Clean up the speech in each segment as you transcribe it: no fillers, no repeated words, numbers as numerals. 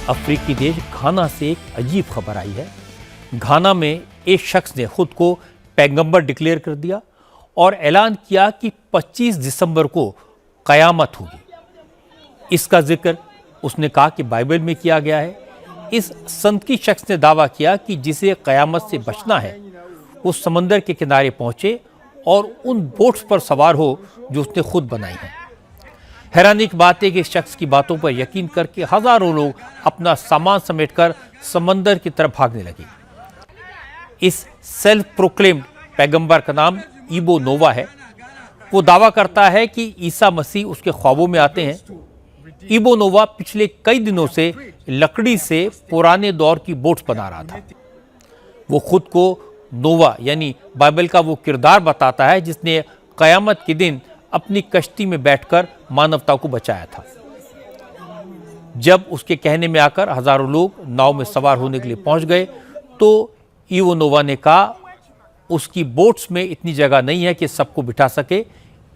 अफ्रीकी देश घाना से एक अजीब खबर आई है। घाना में एक शख्स ने खुद को पैगंबर डिक्लेयर कर दिया और ऐलान किया कि 25 दिसंबर को कयामत होगी। इसका जिक्र उसने कहा कि बाइबल में किया गया है। इस संत की शख्स ने दावा किया कि जिसे कयामत से बचना है वो समंदर के किनारे पहुंचे और उन बोट्स पर सवार हो जो उसने खुद बनाई हैं। हैरानी की बात है कि इस शख्स की बातों पर यकीन करके हजारों लोग अपना सामान समेटकर समंदर की तरफ भागने लगे। इस सेल्फ प्रोक्लेम्ड पैगंबर का नाम इबो नोवा है। वो दावा करता है कि ईसा मसीह उसके ख्वाबों में आते हैं। इबो नोवा पिछले कई दिनों से लकड़ी से पुराने दौर की बोट्स बना रहा था। वो खुद को नोवा यानी बाइबल का वो किरदार बताता है जिसने कयामत के दिन अपनी कश्ती में बैठकर मानवता को बचाया था। जब उसके कहने में आकर हजारों लोग नाव में सवार होने के लिए पहुंच गए तो इबो नोवा ने कहा उसकी बोट्स में इतनी जगह नहीं है कि सबको बिठा सके,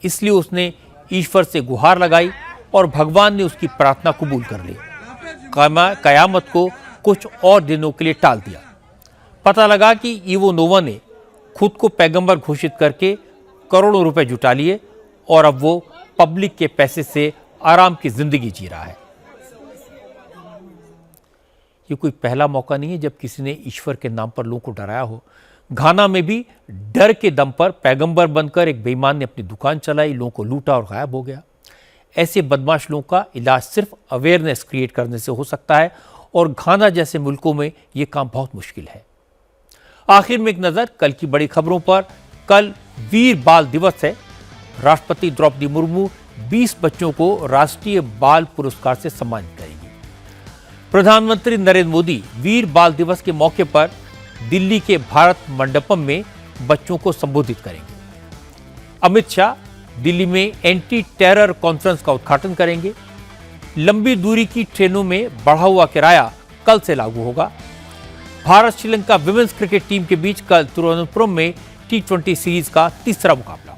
इसलिए उसने ईश्वर से गुहार लगाई और भगवान ने उसकी प्रार्थना कबूल कर ली। कयामत को कुछ और दिनों के लिए टाल दिया। पता लगा कि इबो नोवा ने खुद को पैगंबर घोषित करके करोड़ों रुपए जुटा लिए और अब वो पब्लिक के पैसे से आराम की जिंदगी जी रहा है। ये कोई पहला मौका नहीं है जब किसी ने ईश्वर के नाम पर लोगों को डराया हो। घाना में भी डर के दम पर पैगंबर बनकर एक बेईमान ने अपनी दुकान चलाई, लोगों को लूटा और गायब हो गया। ऐसे बदमाश लोगों का इलाज सिर्फ अवेयरनेस क्रिएट करने से हो सकता है और घाना जैसे मुल्कों में यह काम बहुत मुश्किल है। आखिर में एक नजर कल की बड़ी खबरों पर। कल वीर बाल दिवस है। राष्ट्रपति द्रौपदी मुर्मू 20 बच्चों को राष्ट्रीय बाल पुरस्कार से सम्मानित करेंगी। प्रधानमंत्री नरेंद्र मोदी वीर बाल दिवस के मौके पर दिल्ली के भारत मंडपम में बच्चों को संबोधित करेंगे। अमित शाह दिल्ली में एंटी टेरर कॉन्फ्रेंस का उद्घाटन करेंगे। लंबी दूरी की ट्रेनों में बढ़ा हुआ किराया कल से लागू होगा। Bharat Sri Lanka women's cricket team के बीच कल तिरुवनंतपुरम में T20 सीरीज का तीसरा मुकाबला।